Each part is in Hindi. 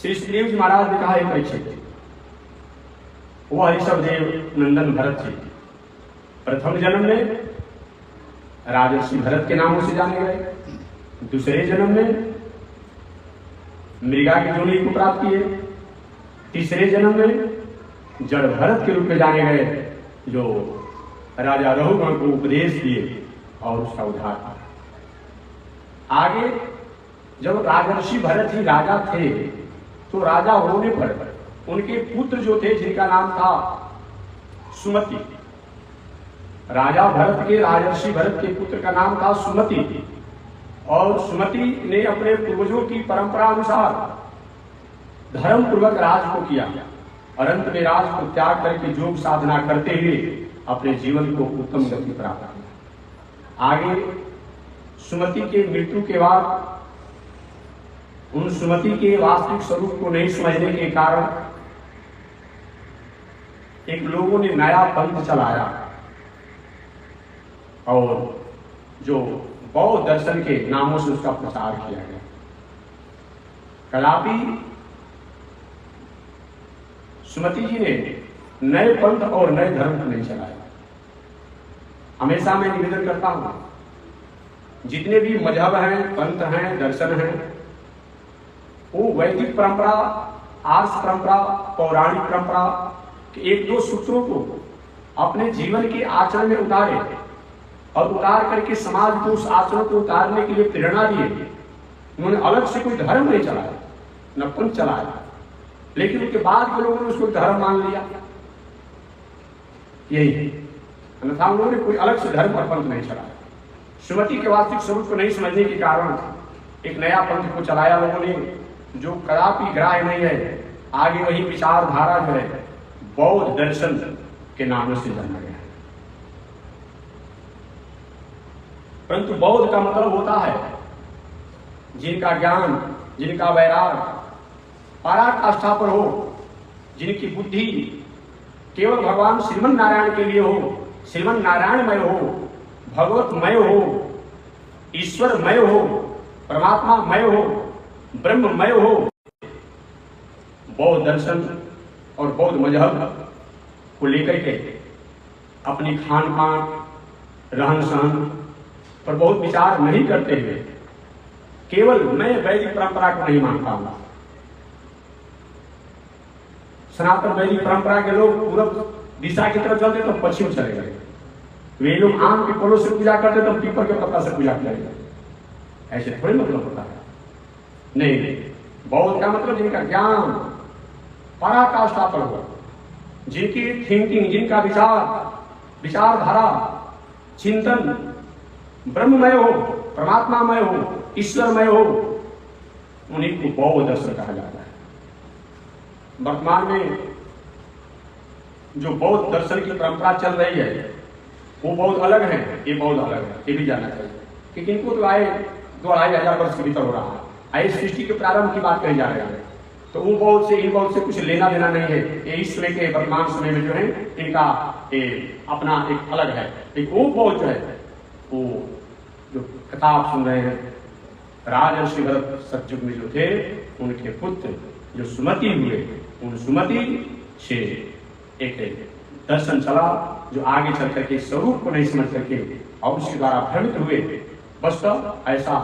श्री सुखदेव जी महाराज ने कहा एक परीक्षित, वह ऋषभ देव नंदन भरत जी प्रथम जन्म में राजर्षि भरत के नामों से जाने गए, दूसरे जन्म में मृगा की जोनी को प्राप्त किए, तीसरे जन्म में जड़ भरत के रूप में जाने गए, जो राजा रघुगण को उपदेश दिए और उसका उद्धार किया। आगे जब राजर्षि भरत ही राजा थे तो राजा होने पर उनके पुत्र जो थे जिनका नाम था सुमति, राजा भरत के राजर्षि भरत के पुत्र का नाम था सुमति, और सुमति ने अपने पूर्वजों की परंपरा अनुसार धर्म पूर्वक राज को किया और अंत में राज को त्याग करके योग साधना करते हुए अपने जीवन को उत्तम गति प्राप्त किया। आगे सुमति के मृत्यु के बाद उन सुमति के वास्तविक स्वरूप को नहीं समझने के कारण एक लोगों ने नया पंथ चलाया और जो बौद्ध दर्शन के नामों से उसका प्रचार किया गया। कदापि सुमति जी ने नए पंथ और नए धर्म को नहीं चलाया। हमेशा मैं निवेदन करता हूं, जितने भी मजहब हैं, पंथ हैं, दर्शन हैं, वो वैदिक परंपरा, आर्ष परंपरा, पौराणिक परंपरा के एक दो सूत्रों को अपने जीवन के आचरण में उतारे और उतार करके समाज को उस आचरण को उतारने के लिए प्रेरणा दिए। उन्होंने अलग से कोई धर्म नहीं चलाया, न पंथ चलाया, लेकिन उसके बाद के लोगों ने उसको धर्म मान लिया। यही है, अन्यथा उन्होंने कोई अलग से धर्म और पंथ नहीं चलाया। सुमति के वास्तविक स्वरूप को नहीं समझने के कारण एक नया पंथ को चलाया लोगों ने, जो कदापि ग्राह्य नहीं है। आगे वही विचारधारा जो है बौद्ध दर्शन के नाम से जाना गया। परंतु बौद्ध का मतलब होता है जिनका ज्ञान, जिनका वैराग पराकाष्ठा पर हो, जिनकी बुद्धि केवल भगवान श्रीमन नारायण के लिए हो, श्रीमन नारायणमय हो, भगवतमय हो, ईश्वरमय हो, परमात्मामय हो, ब्रह्ममय हो। बौद्ध दर्शन और बौद्ध मजहब को लेकर के अपनी खान पान, रहन सहन पर बहुत विचार नहीं करते हुए केवल मैं वैदिक परंपरा को नहीं मानता हूं। सनातन वैदिक परंपरा के लोग पूर्व दिशा की तरफ चलते तो पश्चिम चले गए, वे लोग आम के फलों से पूजा करते तो पीपल के पत्ता से पूजा करेंगे। ऐसे थोड़ी मतलब होता है। नहीं, बौद्ध का मतलब जिनका ज्ञान पराकाष्ठा पर हो, जिनकी थिंकिंग, जिनका विचारधारा, चिंतन ब्रह्ममय हो, परमात्मामय हो, ईश्वरमय हो, उन्हीं को बौद्ध दर्शन कहा जाता है। वर्तमान में जो बौद्ध दर्शन की परंपरा चल रही है वो बौद्ध अलग है, ये बौद्ध अलग है, ये भी जानना चाहिए। क्योंकि इनको तो आए 2500 वर्ष के भीतर हो रहा है, आए सृष्टि के प्रारंभ की बात कही जा रही है, तो वो बौद्ध से इन बौद्ध से कुछ लेना देना नहीं है। ये इस समय के वर्तमान समय में जो है इनका अपना एक अलग है। एक वो बौद्ध जो है, वो जो कथा आप सुन रहे हैं, राजर्षि भरत सतयुग में जो थे उनके पुत्र जो सुमति हुए, उन सुमति से एक दर्शन चला जो आगे चल करके स्वरूप को नहीं समझ करके और उसके द्वारा भ्रमित हुए। बस ऐसा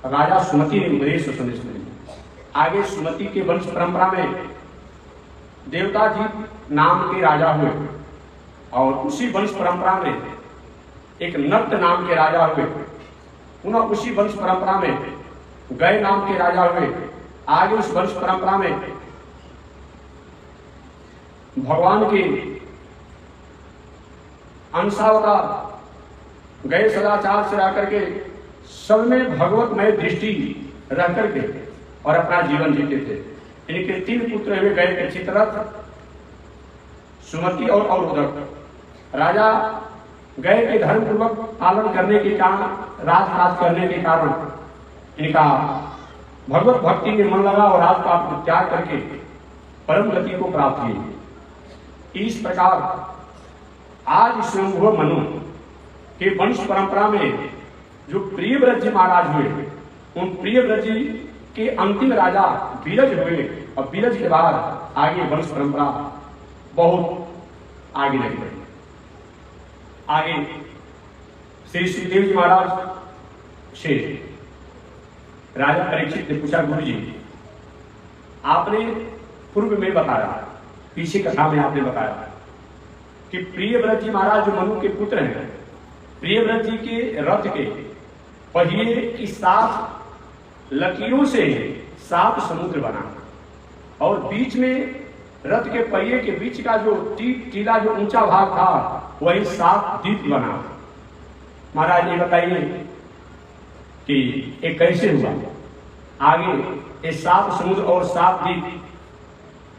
राजा सुमति ने उपदेश और संदेश दिया। आगे सुमति के वंश परंपरा में देवता जी नाम के राजा हुए और उसी वंश परंपरा में एक नर्त नाम के राजा हुए, पुनः उसी वंश परंपरा में गय नाम के राजा हुए। आगे उस वंश परंपरा में भगवान के अंशावतार गए सदाचार से रह करके सब में भगवतमय दृष्टि रह करके और अपना जीवन जीते थे। इनके 3 पुत्र हुए गए के चित्ररथ, सुमति और औरधक। राजा गए के धर्म पूर्वक पालन करने के कारण, राजकाज करने के कारण इनका भगवत भक्ति में मन लगा और राजपाट को त्याग करके परम गति को प्राप्त किए। इस प्रकार आज स्वयंभुव मनु के वंश परंपरा में जो प्रियव्रत जी महाराज हुए, उन प्रियव्रत जी के अंतिम राजा बीरज हुए और बीरज के बाद आगे वंश परंपरा बहुत आगे लगी बढ़ी। आगे श्री सुखदेव जी महाराज से राजा परीक्षित ने पूछा, गुरु जी आपने पूर्व में बताया, पीछे कथा में आपने बताया कि प्रियव्रत जी महाराज जो मनु के पुत्र हैं, प्रियव्रत जी के रथ के पहिए की 7 लकीरों से 7 समुद्र बना और बीच में रथ के पहिए के बीच का जो टीला जो ऊंचा भाग था वही 7 द्वीप बना। महाराज ये बताइए कि ये कैसे हुआ? आगे ये 7 समुद्र और 7 द्वीप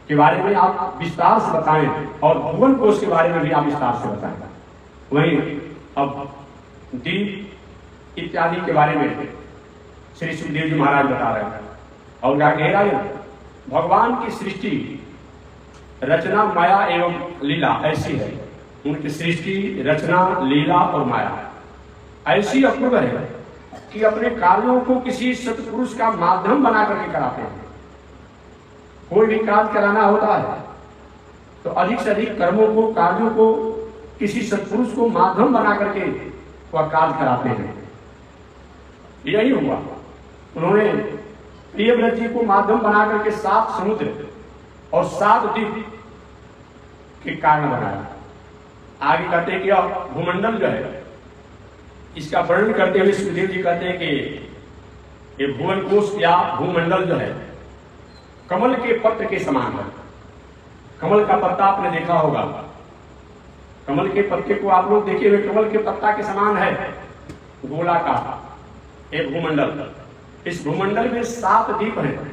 के बारे में आप विस्तार से बताएं और भुवन कोश के बारे में भी आप विस्तार से बताएं। वहीं अब द्वीप इत्यादि के बारे में श्री सुखदेव जी महाराज बता रहे हैं और क्या कह रहा है? भगवान की सृष्टि रचना माया एवं लीला ऐसी है, उनकी सृष्टि रचना लीला और माया ऐसी अपूर्व है कि अपने कार्यों को किसी सत्पुरुष का माध्यम बना करके कराते हैं। कोई भी कार्य कराना होता है तो अधिक से अधिक कर्मों को कार्यों को किसी सत्पुरुष को माध्यम बना करके वह कार्य कराते हैं। यही हुआ, उन्होंने प्रियव्रत जी को माध्यम बना करके 7 समुद्र और 7 द्वीप के कारण बनाया। आगे कहते हैं कि भूमंडल जो है इसका वर्णन करते हुए सुखदेव जी कहते हैं कि ये भुवन कोश या भूमंडल जो है कमल के पत्र के समान है। कमल का पत्ता आपने देखा होगा, कमल के पत्ते को आप लोग देखे हुए, कमल के पत्ता के समान है गोला का एक भूमंडल। इस भूमंडल में 7 द्वीप हैं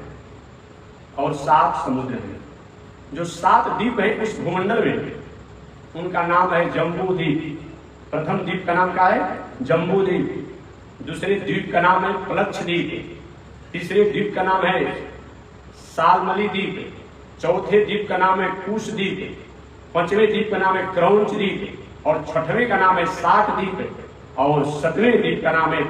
और 7 समुद्र हैं। जो 7 द्वीप है उस भूमंडल में उनका नाम है जम्बू द्वीप। प्रथम द्वीप का नाम क्या है? जम्बू द्वीप। दूसरे द्वीप का नाम है प्लक्ष द्वीप। तीसरे द्वीप का नाम है सालमली द्वीप। चौथे द्वीप का नाम है कुश द्वीप। 5वें द्वीप का नाम है क्रौंच द्वीप और 6वें का नाम है सात द्वीप और 7वें द्वीप का नाम है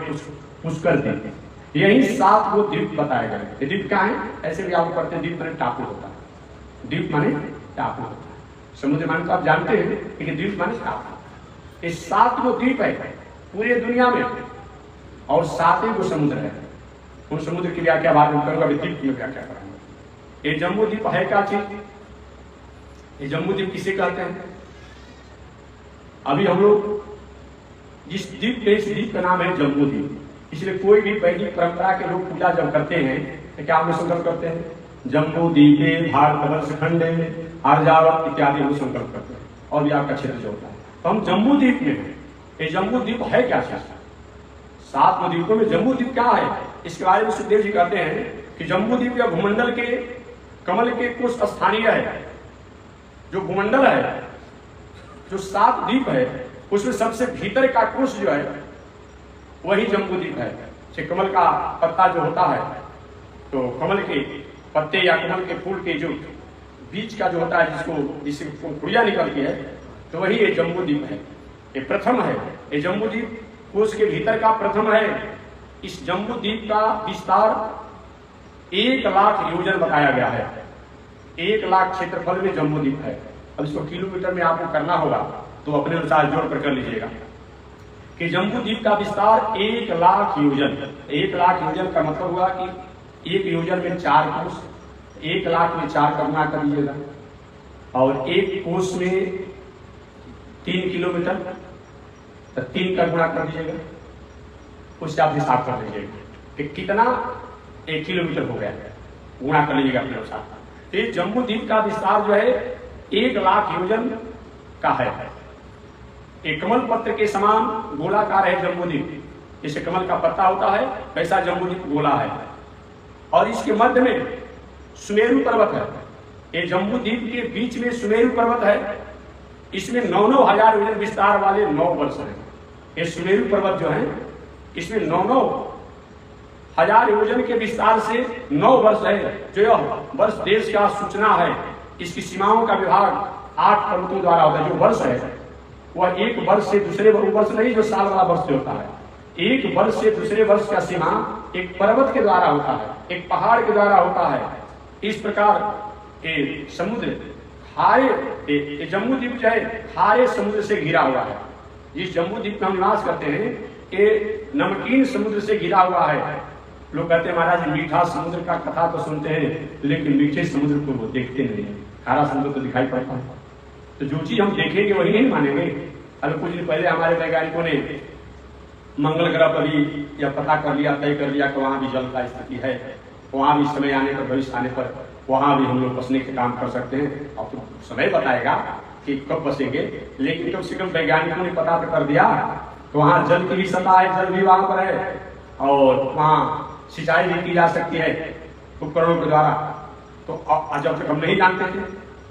पुष्कर द्वीप। यही 7 वो द्वीप बताए गए। द्वीप क्या है? ऐसे भी आप पढ़ते हैं, द्वीप माने टापू होता है। द्वीप माने टापू होता है। समुद्र माने तो आप जानते हैं कि द्वीप माने टापू। ये 7 वो द्वीप है पूरे दुनिया में और 7 वो समुद्र है। उन समुद्र की व्याख्या बाद में करूंगा, द्वीप की व्याख्या करूंगा। ये जम्बू द्वीप है क्या चीज? ये जम्बू द्वीप किसे कहते हैं? अभी हम लोग जिस द्वीप पे, इस द्वीप का नाम है जम्बू द्वीप। इसलिए कोई भी वैदिक परंपरा के लोग पूजा जब करते हैं तो क्या हम संकल्प करते हैं? जम्बू द्वीपे भारतवर्ष खंडे आर्यावर्त इत्यादि हम संकल्प करते हैं और भी आपका क्षेत्र जो होता है। तो हम जम्बू द्वीप में हैं। ये जम्बू द्वीप है क्या चीज? 7 द्वीपों में जम्बू द्वीप क्या है? इसके बारे में सुखदेव जी कहते हैं कि जम्बू द्वीप या भूमंडल के कमल के कुछ स्थानीय है। जो भूमंडल है, जो 7 द्वीप है, उसमें सबसे भीतर का कोष जो है वही जम्बू द्वीप है। कमल का पत्ता जो होता है तो कमल के पत्ते या कमल के फूल के जो बीच का जो होता है जिससे खुड़िया निकलती है तो वही ये जम्बू द्वीप है। ये प्रथम है। ये जम्बू द्वीप कोष के भीतर का प्रथम है। इस जम्बू द्वीप का विस्तार 1 लाख योजन बताया गया है। 1 लाख क्षेत्रफल में जम्बू द्वीप है। अब इसको किलोमीटर में आपको करना होगा तो अपने अनुसार जोड़ कर लीजिएगा कि जम्बू द्वीप का विस्तार 1 लाख योजन। 1 लाख योजन का मतलब हुआ कि 1 योजन में 4 कोस, 1 लाख में 4 का गुणा कर लीजिएगा और 1 कोस में 3 किलोमीटर, तो 3 का गुणा कर दीजिएगा। उससे आप हिसाब कर लीजिएगा कि कितना 1 किलोमीटर हो गया, गुणा कर लीजिएगा अपने अनुसार। तो जम्बू द्वीप का विस्तार जो है 1 लाख योजन का है। एक कमल पत्र के समान गोलाकार है जम्बू द्वीप। जैसे कमल का पत्ता होता है वैसा जम्बू द्वीप गोला है और इसके मध्य में सुमेरु पर्वत है। ये जम्बू द्वीप के बीच में सुमेरु पर्वत है। इसमें 9-9 हजार योजन विस्तार वाले 9 वर्ष हैं। ये सुमेरु पर्वत जो है इसमें 9-9 हजार योजन के विस्तार से 9 वर्ष है। जो यह वर्ष देश का सूचना है। इसकी सीमाओं का विभाग 8 पर्वतों द्वारा होता है। जो वर्ष है वह एक वर्ष से दूसरे वर्ष नहीं, जो साल वाला वर्ष से होता है। एक वर्ष से दूसरे वर्ष का सीमा एक पर्वत के द्वारा होता है। एक पहाड़ के द्वारा होता है। इस प्रकार ये समुद्र खारे, जम्बू द्वीप जो है खारे समुद्र से घिरा हुआ है। जिस जम्बू द्वीप में हम निवास करते हैं ये नमकीन समुद्र से घिरा हुआ है। लोग कहते हैं महाराज मीठा समुद्र का कथा तो सुनते हैं लेकिन मीठे समुद्र को वो देखते नहीं है, खारा समुद्र तो दिखाई पड़ता है। तो जो चीज हम देखेंगे वही नहीं मानेंगे। अभी कुछ दिन पहले हमारे वैज्ञानिकों ने मंगल ग्रह पर भी यह पता कर लिया, तय कर लिया कि वहां भी जल का स्थिति है, वहां भी समय आने पर, भविष्य आने पर वहां भी हम लोग बसने के काम कर सकते हैं। अब तो समय बताएगा कि कब बसेंगे, लेकिन कम से कम वैज्ञानिकों ने पता तो कर दिया तो वहां जल की भी सत्ता है, जल भी वहां पर है और वहां सिंचाई भी की जा सकती है उपकरणों के द्वारा। तो जब तक हम नहीं जानते थे,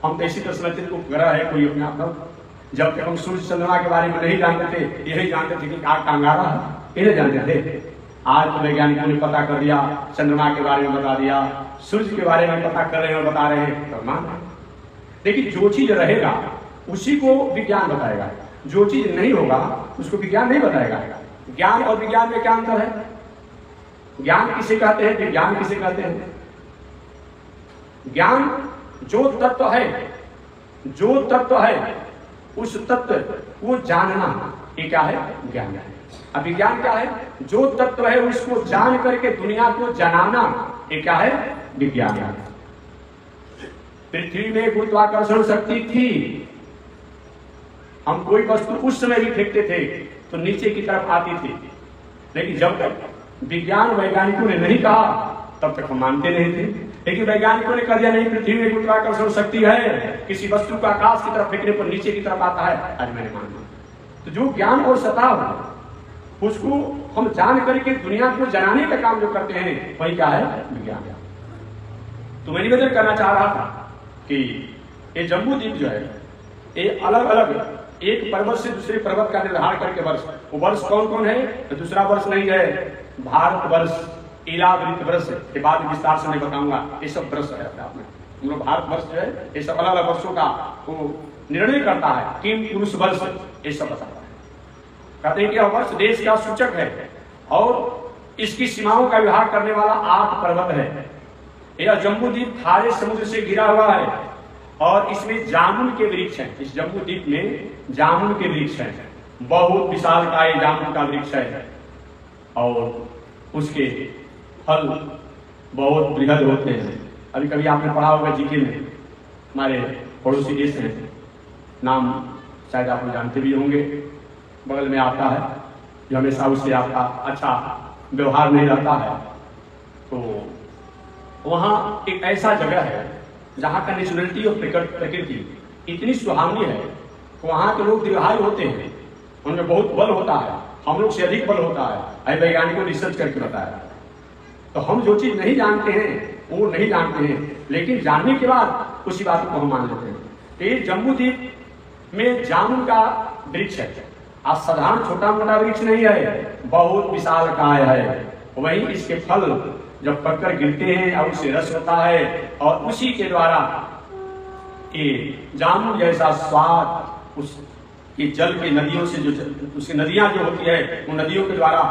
हम तो इसी तरह समझते थे उपग्रह है कोई अपने आप। जब तक हम सूर्य चंद्रमा के बारे में नहीं जानते थे, यही जानते थे कि आग का अंगारा है, इन्हें जानते थे। आज तो वैज्ञानिकों ने पता कर दिया, चंद्रमा के बारे में बता दिया, सूर्य के बारे में पता कर रहे हैं और बता रहे हैं, तो मान। देखिए जो चीज रहेगा उसी को विज्ञान बताएगा, जो चीज नहीं होगा उसको विज्ञान नहीं बताएगा। ज्ञान और विज्ञान में क्या अंतर है? ज्ञान किसे कहते हैं, विज्ञान किसे कहते हैं? ज्ञान जो तत्व है, जो तत्व है उस तत्व को जानना, ये क्या है? ज्ञान है। अब विज्ञान क्या है? जो तत्व है उसको जान करके दुनिया को जनाना, ये क्या है? विज्ञान है। पृथ्वी में गुरुत्वाकर्षण शक्ति थी, हम कोई वस्तु उस समय भी फेंकते थे तो नीचे की तरफ आती थी, लेकिन जब तक विज्ञान वैज्ञानिकों ने नहीं कहा तब तक हम मानते नहीं थे। लेकिन वैज्ञानिकों ने कह दिया नहीं, पृथ्वी में गुरुत्वाकर्षण शक्ति है, किसी वस्तु का आकाश की तरफ फेंकने पर नीचे की तरफ आता है, आज मैंने मान लिया। तो जो ज्ञान और सत्ता हो उसको हम जान करके दुनिया को जनाने का काम जो करते हैं वही क्या है? विज्ञान। तो मैं निवेदन करना चाह रहा था कि ये जम्बू द्वीप जो है ये अलग अलग एक पर्वत से दूसरे पर्वत का निर्धारण करके वर्ष, वो वर्ष कौन कौन है? तो दूसरा वर्ष नहीं है भारत वर्ष, इलावृत वर्ष के बाद विस्तार से मैं बताऊंगा। ये सब वर्ष है अपने आप में। हम लोग भारत वर्ष जो है ये सब अलग अलग वर्षों का वो निर्णय करता है। किम पुरुष वर्ष ये सब बताता है। कहते हैं कि यह वर्ष देश का सूचक है और इसकी सीमाओं का विभाग करने वाला 8 पर्वत है। यह जम्बू द्वीप खारे समुद्र से घिरा हुआ है और इसमें जामुन के वृक्ष हैं। इस जम्बू द्वीप में जामुन के वृक्ष हैं, बहुत विशालकाय जामुन का वृक्ष है और उसके फल बहुत बृहद होते हैं। अभी कभी आपने पढ़ा होगा जीके में, हमारे पड़ोसी देश हैं, नाम शायद आप लोग जानते भी होंगे, बगल में आता है, जो हमेशा उससे आपका अच्छा व्यवहार नहीं रहता है। तो वहाँ एक ऐसा जगह है जहाँ का नेचुरलिटी और प्रकृति इतनी सुहावनी है, वहाँ के लोग दीर्घायु होते हैं, उनमें बहुत बल होता है, हम लोग से अधिक बल होता है। वैज्ञानिकों ने रिसर्च करके बताया। तो हम जो चीज नहीं जानते हैं वो नहीं जानते हैं, लेकिन जानने के बाद उसी बात को हम मान लेते हैं। तो ये जम्बू द्वीप में जामुन का वृक्ष है, आज साधारण छोटा मोटा वृक्ष नहीं है, बहुत विशालकाय है। वही इसके फल जब पककर गिरते हैं और उससे रस होता है और उसी के द्वारा ये जामुन जैसा स्वाद उस ये जल के नदियों से जो उसकी नदियां जो होती है उन नदियों के द्वारा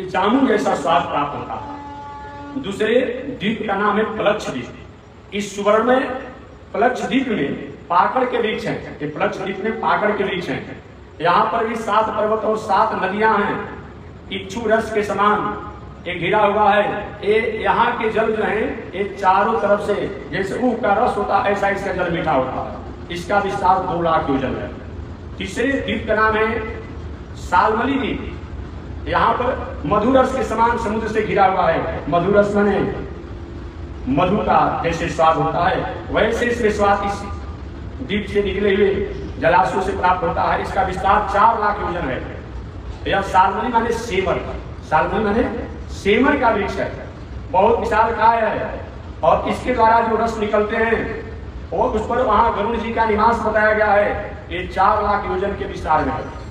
जामुन जैसा स्वाद प्राप्त होता है। दूसरे द्वीप का नाम है प्लक्ष द्वीप। इस सुवर्ण में प्लक्ष द्वीप में पाकड़ के वृक्ष हैं। ये प्लक्ष द्वीप में पाकड़ के वृक्ष हैं। यहाँ पर भी 7 पर्वत और 7 नदियां हैं, इच्छू रस के समान ये घिरा हुआ है। ये यहाँ के जल जो है ये चारों तरफ से जैसे ऊख का रस होता है ऐसा इसका जल मीठा होता है। इसका विस्तार 2 लाख योजन है। तीसरे द्वीप का नाम है सालमली द्वीप। यहाँ पर मधुरस के समान समुद्र से घिरा हुआ है। मधुरस माने मधु का जैसे स्वाद होता है वैसे इसमें स्वाद इस द्वीप से निकले हुए जलाशयों से प्राप्त होता है। इसका विस्तार 4 लाख योजन है। यह सालमली माने सेमर, सालमली माने सेमर का वृक्ष है, बहुत विशालकाय है और इसके द्वारा जो रस निकलते हैं और उस पर वहां गरुड़ जी का निवास बताया गया है। ये 4 लाख योजन के विस्तार में है।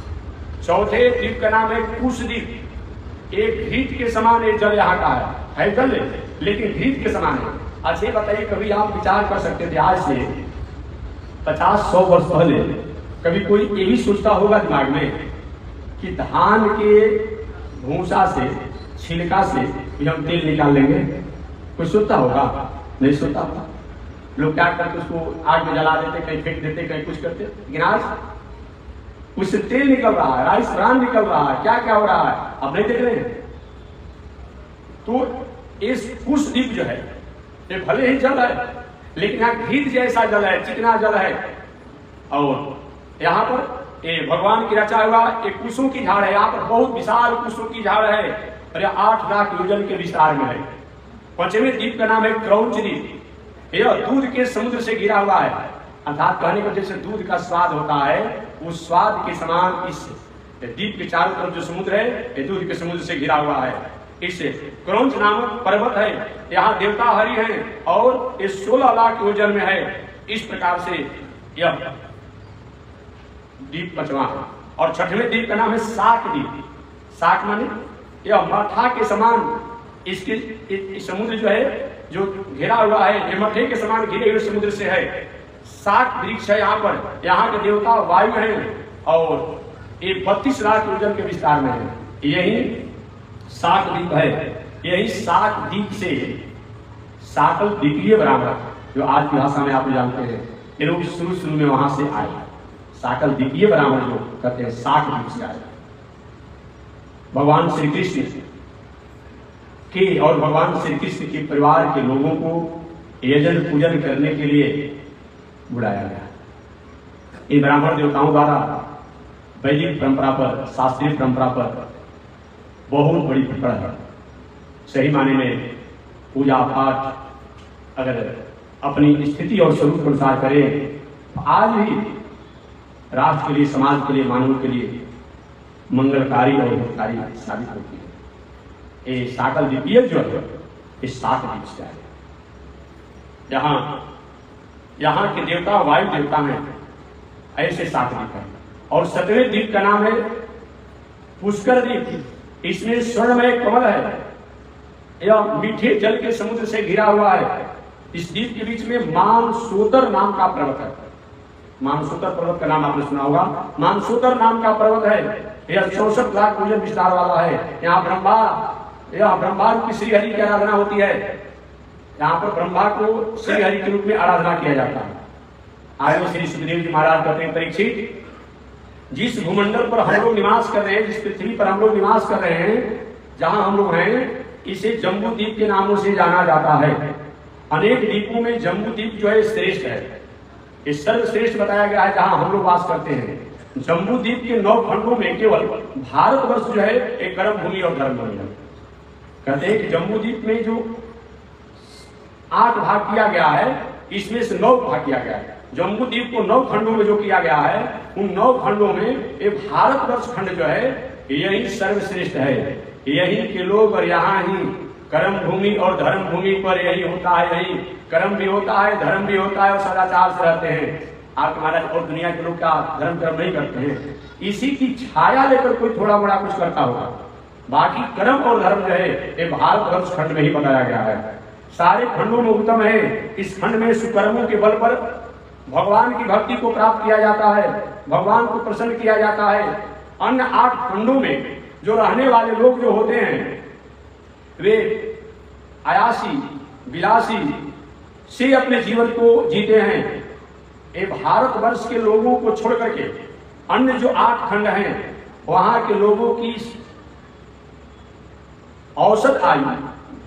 चौथे द्वीप का नाम है कुश द्वीप। एक घीट के समान एक जल यहाँ का है जल लेकिन घीट के समान है। अच्छा बताइए, कभी आप विचार कर सकते थे आज से 50-100 वर्ष पहले कभी कोई ये भी सोचता होगा दिमाग में कि धान के भूसा से छिलका से भी हम तेल निकाल लेंगे? कोई सोता होगा? नहीं सोता होगा। लोग क्या करते, उसको आग में जला देते, कहीं फेंक देते, कहीं कुछ करते। लेकिन आज उससे तेल निकल रहा है, राइस ब्रान निकल रहा है, क्या क्या हो रहा है आप नहीं देख रहे हैं। तो इस कुश दीप जो है ये भले ही जल है, लेकिन यहाँ घृत जैसा जल है, चिकना जल है। और यहाँ पर ये भगवान की रचा हुआ एक कुशों की झाड़ है। यहाँ पर बहुत विशाल कुशों की झाड़ है और 8 लाख योजन के विस्तार में है। 5वें द्वीप का नाम है क्रौंच द्वीप। यह दूध के समुद्र से घिरा हुआ है, अर्थात कहने को जैसे दूध का स्वाद होता है उस स्वाद के समान इस द्वीप के चारों तरफ जो समुद्र है ये दूध के समुद्र से घिरा हुआ है। इससे क्रौंच नामक पर्वत है, यहाँ देवता हरि हैं और ये 16 लाख योजन में है। इस प्रकार से यह द्वीप 5वां है। और 6वें द्वीप का नाम है शाक द्वीप। शाक माने यह मठा के समान इसके समुद्र जो है जो घिरा हुआ है, ये मठे के समान घिरे हुए समुद्र से है। शाक वृक्ष है यहाँ पर, यहाँ के देवता वायु हैं और ये 32 लाख योजन के विस्तार में है। यही शाक द्वीप है। यही शाक द्वीप से शाकल द्वीपीय ब्राह्मण, जो आज की भाषा में आप जानते हैं, ये लोग शुरू में वहां से आए। शाकल द्वीपीय ब्राह्मण जो कहते हैं शाक द्वीप से आए। भगवान श्री कृष्ण के और भगवान श्री कृष्ण के परिवार के लोगों को यजन पूजन करने के लिए बुलाया गया। इन ब्राह्मण देवताओं द्वारा वैदिक परंपरा पर, शास्त्रीय परंपरा पर बहुत बड़ी पकड़ है। सही माने में पूजा पाठ अगर अपनी स्थिति और स्वरूप के अनुसार करें तो आज भी राष्ट्र के लिए, समाज के लिए, मानव के लिए मंगलकारी और हितकारी साबित होती है। ये शाकल द्वीपीय जो है इस शाक द्वीप से है। यहाँ के देवता वायु देवता हैं, ऐसे शाक द्वीप है। और 7वें द्वीप का नाम है पुष्कर द्वीप। इसमें स्वर्णमय कमल है, यह मीठे जल के समुद्र से घिरा हुआ है। इस द्वीप के बीच में मानसोतर नाम का पर्वत है। मानसोतर पर्वत का नाम आपने सुना होगा। मानसोतर नाम का पर्वत है, यह 64 लाख योजन विस्तार वाला है। यहाँ ब्रह्मा की श्रीहरि की आराधना होती है। यहाँ पर ब्रह्मा को श्रीहरि के रूप में आराधना किया जाता है। आगे श्री सुखदेव जी महाराज कहते हैं, परीक्षित, जिस भूमंडल पर हम लोग निवास कर रहे हैं, जिस पृथ्वी पर हम लोग निवास कर रहे हैं, जहां हम लोग हैं, इसे जम्बू द्वीप के नामों से जाना जाता है। अनेक द्वीपों में जम्बू द्वीप जो है श्रेष्ठ है, ये सर्वश्रेष्ठ बताया गया है जहां हम लोग वास करते हैं। जम्बू द्वीप के 9 खंडों में केवल भारतवर्ष जो है एक कर्म भूमि और धर्म भूमि है। कहते हैं कि जम्बू द्वीप में जो 8 भाग किया गया है, इसमें से 9 भाग किया गया है। जम्बू द्वीप को 9 खंडों में जो किया गया है, उन 9 खंडों में ये भारतवर्ष खंड जो है यही सर्वश्रेष्ठ है। यही के लोग और यहाँ ही कर्म भूमि और धर्म भूमि पर यही होता है। यही कर्म भी होता है, धर्म भी होता है और सदाचार से रहते हैं। आप महाराज और दुनिया के लोग क्या धर्म कर्म नहीं करते हैं, इसी की छाया लेकर कोई थोड़ा बड़ा कुछ करता होगा। बाकी कर्म और धर्म जो है ये भारतवर्ष खंड में ही बताया गया है। सारे खंडों में उत्तम है। इस खंड में सुकर्मों के बल पर भगवान की भक्ति को प्राप्त किया जाता है, भगवान को प्रसन्न किया जाता है। अन्य 8 खंडों में जो रहने वाले लोग जो होते हैं वे आयासी विलासी से अपने जीवन को जीते हैं। ये भारतवर्ष के लोगों को छोड़ करके अन्य जो 8 खंड हैं वहां के लोगों की औसत आयु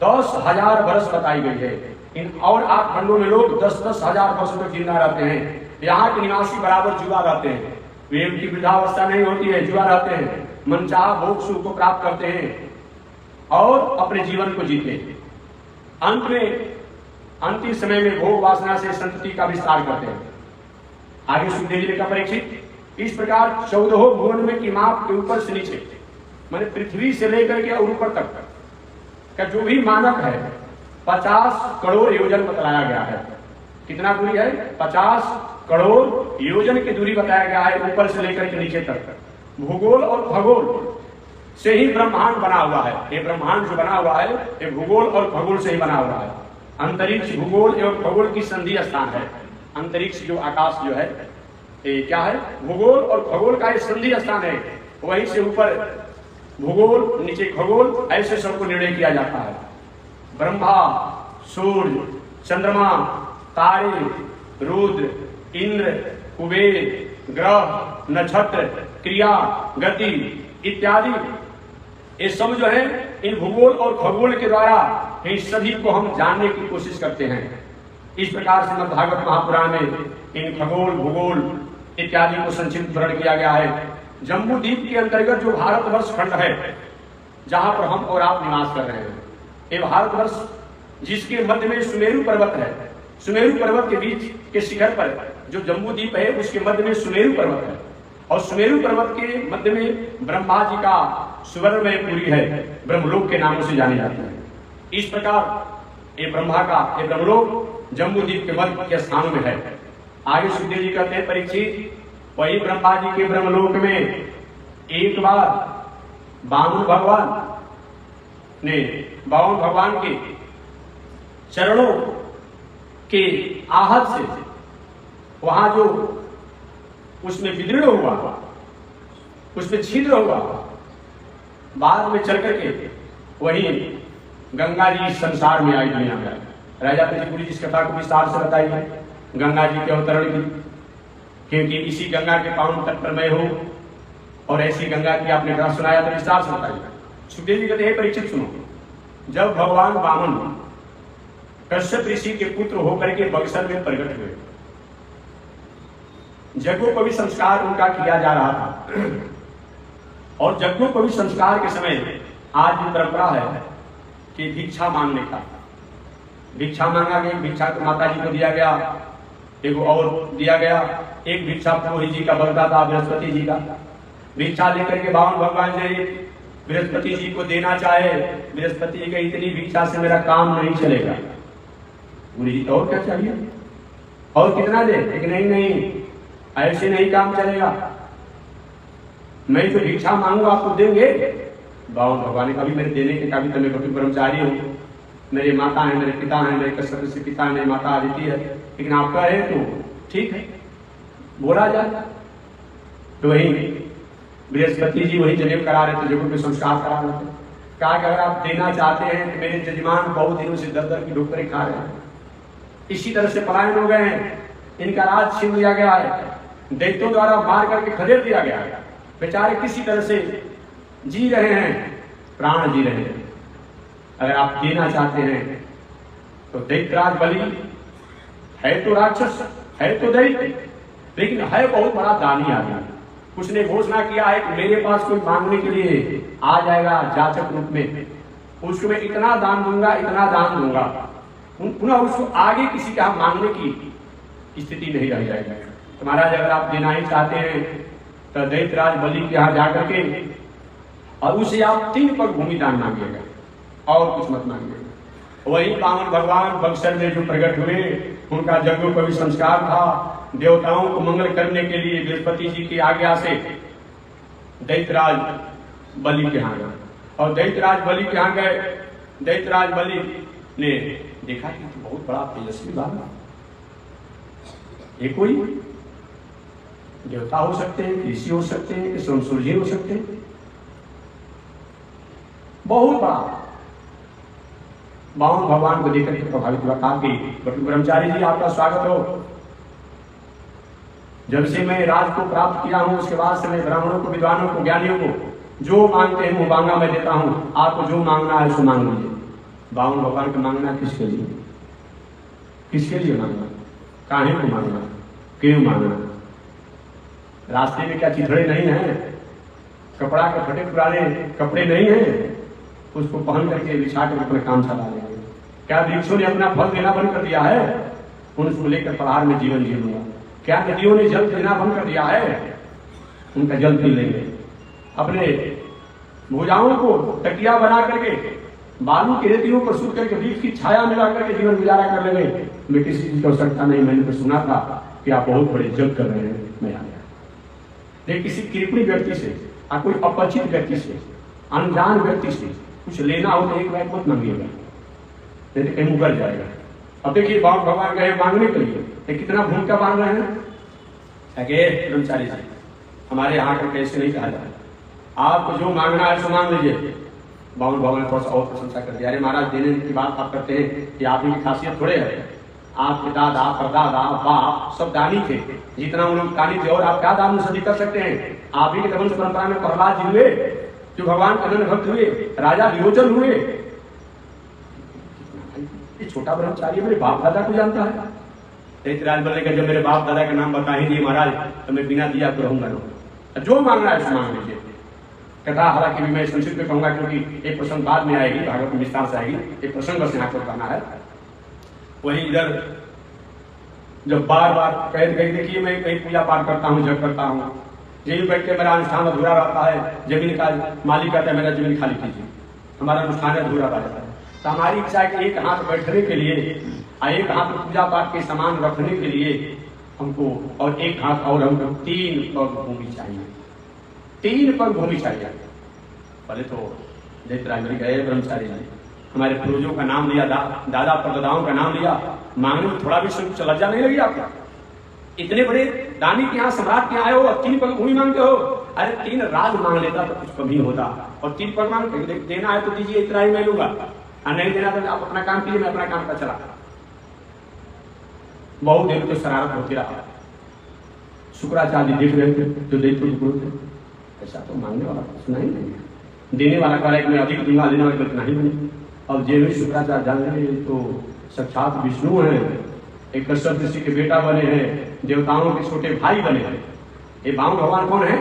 10,000 वर्ष बताई गई है। इन और 8 खंडों में लोग 10-10 हजार वर्ष तक जिंदा रहते हैं। यहाँ के निवासी बराबर जुआ रहते हैं, वे उनकी वृद्धावस्था नहीं होती है, जुआ रहते हैं, मनचाहा भोग सुख को प्राप्त करते हैं और अपने जीवन को जीते हैं। अंत में अंतिम समय में भोग वासना से संतति का विस्तार करते हैं। आगे सुखदेव जी ने कहा, परीक्षित, इस प्रकार 14 भुवन में की माप के ऊपर से नीचे, माने पृथ्वी से लेकर के और ऊपर तक का जो भी मानक है 50 करोड़ योजन बतलाया गया है। कितना दूरी है? 50 करोड़ योजन की दूरी बताया गया है, ऊपर से लेकर के नीचे तक। भूगोल और खगोल से ही ब्रह्मांड बना हुआ है। ये ब्रह्मांड जो बना हुआ है ये भूगोल और खगोल से ही बना हुआ है। अंतरिक्ष भूगोल एवं खगोल की संधि स्थान है। अंतरिक्ष जो आकाश जो है ये क्या है? भूगोल और खगोल का संधि स्थान है। वहीं से ऊपर भूगोल, नीचे खगोल, ऐसे सबको निर्णय किया जाता है। ब्रह्मा सूर्य, चंद्रमा, तारे, रुद्र, इंद्र, कुबेर, ग्रह, नक्षत्र, क्रिया, गति इत्यादि, ये सब जो है इन भूगोल और खगोल के द्वारा इन सभी को हम जानने की कोशिश करते हैं। इस प्रकार से भागवत महापुराण में इन खगोल, भूगोल इत्यादि को संक्षिप्त वर्णन किया गया है। जम्बू द्वीप के अंतर्गत जो भारतवर्ष खंड है, जहां पर हम और आप निवास कर रहे हैं, ये भारतवर्ष जिसके मध्य में सुमेरु पर्वत है, सुमेरु पर्वत के बीच के शिखर पर जो जम्बू द्वीप है उसके मध्य में सुमेरु पर्वत है, और सुमेरु पर्वत के मध्य में ब्रह्मा जी का सुवर्णमय पुरी है, ब्रह्मलोक के नामों से जाने जाते हैं। इस प्रकार ये ब्रह्मा का ये ब्रह्मलोक जम्बू द्वीप के मध्य के स्थान में है। आगे सुखदेव जी कहते हैं, परीक्षित वही ब्रह्मा जी के ब्रह्मलोक में एक बार बामन भगवान के चरणों के आहत से वहां जो उसमें विदृढ़ हुआ, उसमें छिद्र हुआ, बाद में चल करके वही गंगा जी संसार में आई दुनिया में। राजा प्रतिपुरी जिस कथा को विस्तार से बताइए गंगा जी के अवतरण की, क्योंकि इसी गंगा के पावन तट पर मैं हूं, और ऐसी गंगा की आपने कथा सुनाया तो विस्तार से बताइए। सुखदेव जी कहते हैं, परीक्षित सुनो, जब भगवान वामन कश्यप ऋषि के पुत्र होकर के बक्सर में प्रकट हुए, यज्ञोपवीत संस्कार उनका किया जा रहा था, और यज्ञोपवीत संस्कार के समय आज भी परंपरा है कि भिक्षा मांगने का, भिक्षा मांगा गया, भिक्षा तो माता जी को दिया गया, एक और दिया गया, एक भिक्षा पुरोहित जी का बनता था, बृहस्पति जी का भिक्षा लेकर के बावन भगवान जी बृहस्पति जी को देना चाहे, बृहस्पति जी का इतनी भिक्षा से मेरा काम नहीं चलेगा, और क्या चाहिए और कितना दे, लेकिन नहीं ऐसे नहीं काम चलेगा, मैं तो भिक्षा मांगूंगा आपको देंगे। बावन भगवान ने कभी मेरे देने के कभी तो मैं कभी ब्रह्मचारी हूँ, मेरे माता है, मेरे पिता है, मेरे कश्यप से पिता है, मेरी माता आदिति है, लेकिन आपका है तो ठीक है बोला जाए। तो वही बृहस्पति जी वही जनेऊ करा रहे थे, जगह पे संस्कार करा रहे थे। कहा कि अगर आप देना चाहते हैं तो मेरे जजमान बहुत दिनों से दर की ढोकरें खा रहे हैं, इसी तरह से पलायन हो गए हैं, इनका राज छीन लिया गया है, दैत्यों द्वारा मार करके खदेड़ दिया गया है, बेचारे किसी तरह से जी रहे हैं, प्राण जी रहे हैं। अगर आप देना चाहते हैं तो दैत्यराज बलि है तो राक्षस, है तो दैत्य, लेकिन है बहुत बड़ा दानी आदमी। उसने घोषणा किया है कि मेरे पास कोई मांगने के लिए आ जाएगा जाचक रूप में, उसको मैं इतना दान दूंगा, इतना दान दूंगा, पुनः उसको आगे किसी का मांगने की स्थिति नहीं रह जाएगी। तो महाराज अगर आप देना ही चाहते हैं तो दैत्यराज बलि के यहाँ जाकर के और उसे आप 3 पग भूमि दान मांगिएगा और कुछ मत मांगिएगा। वही बामन भगवान बक्सर में जो प्रकट हुए, उनका यज्ञोपवीत संस्कार था, देवताओं को मंगल करने के लिए बृहस्पति जी की आज्ञा से दैत्यराज बलि के यहाँ गए, और दैत्यराज बलि के यहाँ गए, दैत्यराज बलि ने देखा कि तो बहुत बड़ा तेजस्वी बाबा, ये कोई देवता हो सकते हैं, ऋषि हो सकते हैं, सूर्य हो सकते हैं, बहुत बड़ा। बावन भगवान को देखकर के प्रभावित हुआ, कहा कि ब्रह्मचारी जी आपका स्वागत हो, जब से मैं राज को प्राप्त किया हूं उसके बाद से मैं ब्राह्मणों को, विद्वानों को, ज्ञानियों को जो मांगते हैं वो मांगा मैं देता हूं, आपको जो मांगना है सो मांग लीजिए। बावन भगवान का मांगना किसके लिए, किसके लिए मांगना, काहे को मांगना, क्यों मांगना? रास्ते में क्या चिथड़े नहीं है, कपड़ा के फटे पुराने कपड़े नहीं है, उसको पहन करके बिछा कर अपना काम चला लेंगे। क्या वृक्षों ने अपना फल देना बंद कर दिया है, उनको लेकर पहाड़ में जीवन जी लूंगा। क्या नदियों ने जल देना बंद कर दिया है, उनका जल पी लेंगे। अपने भुजाओं को तकिया बना करके बालू की रेतियों पर सूख करके बीच की छाया मिला करके जीवन गुजारा कर लेंगे। मैं किसी चीज की आवश्यकता नहीं, मैंने तो सुना था कि आप बहुत बड़े जग कर रहे हैं, मैं आ गया। लेकिन किसी कृपणी व्यक्ति से, कोई अपरिचित व्यक्ति से, अनजान व्यक्ति से कुछ लेना हो तो एक बार मत मांगिएगा, नहीं तो कहीं मुकर जाएगा। अब देखिए बावन भगवान गए मांगने के लिए, कितना भूमिका बांध रहे हैं। ब्रह्मचारी जी हमारे यहाँ का कैसे नहीं कहा जाए, आपको जो मांगना है सो मांग लीजिए, बावन भगवान ने थोड़ा सा और प्रशंसा कर दिया। अरे महाराज देने की बात आप करते हैं कि आप ही की खासियत थोड़े है, आपके दादा परदादा बाप सब दानी थे, जितना उन लोग दानी थे और आप क्या दान सदी कर सकते हैं। आप ही के वंश परंपरा में प्रहलाद जी हुए जो भगवान के अनन्य भक्त हुए, राजा विरोचन हुए। ये छोटा ब्रह्मचारी मेरे बाप दादा को जानता है। दैत्यराज बोलेगा जब मेरे बाप दादा का नाम बता ही दिए महाराज तो मैं बिना दिया तो रहूंगा ना, जो मांगना है उसको मांग लीजिए। कथा हालांकि भी मैं संक्षिप्त में कहूंगा क्योंकि एक प्रसंग बाद में आएगी, भागवत में विस्तार से आएगी, एक प्रसंग बस यहाँ पर करना है। वही इधर जब बार बार कह गई देखिए मैं कहीं पूजा पाठ करता हूँ, जब करता हूँ, यही बैठ के मेरा अनुष्ठान अधूरा रहता है, जमीन का मालिक कहता है मेरा जमीन खाली कीजिए, हमारा अनुष्ठान अधूरा रह जाता है। तो हमारी इच्छा है कि एक हाथ बैठने के लिए और एक हाथ पूजा पाठ के सामान रखने के लिए हमको, और एक हाथ और हमको 3 पग भूमि चाहिए, 3 पग भूमि चाहिए। पहले तो दैत्यराज गए ब्रह्मचारी जी, हमारे पूर्वजों का नाम लिया, दादा परदादाओं का नाम लिया, मांगने में थोड़ा भी लज्जा नहीं लगी आपको? इतने बड़े दानी के यहाँ सम्राट के आए हो और 3 पग भूमि मांगते हो? अरे 3 राज मांग लेता तो कुछ कमी होता, और 3 पग मांग देना है तो दीजिए, इतना ही मैं लूंगा, और नहीं देना तो आप अपना काम कीजिए, मैं अपना काम का चला। बहुत देर तो शरारत होती रहा। शुक्राचार्य देख रहे थे जो दैत्य गुरु थे, ऐसा तो मांगने वाला कुछ नहीं है, देने वाला कह रहा है मैं अधिक दूंगा, देने वाले कुछ नहीं बने। अब जे शुक्राचार्य जान रहे तो साक्षात विष्णु है, एक कश्यप ऋषि के बेटा बने हैं, देवताओं के छोटे भाई बने हैं। ये बावन भगवान कौन है?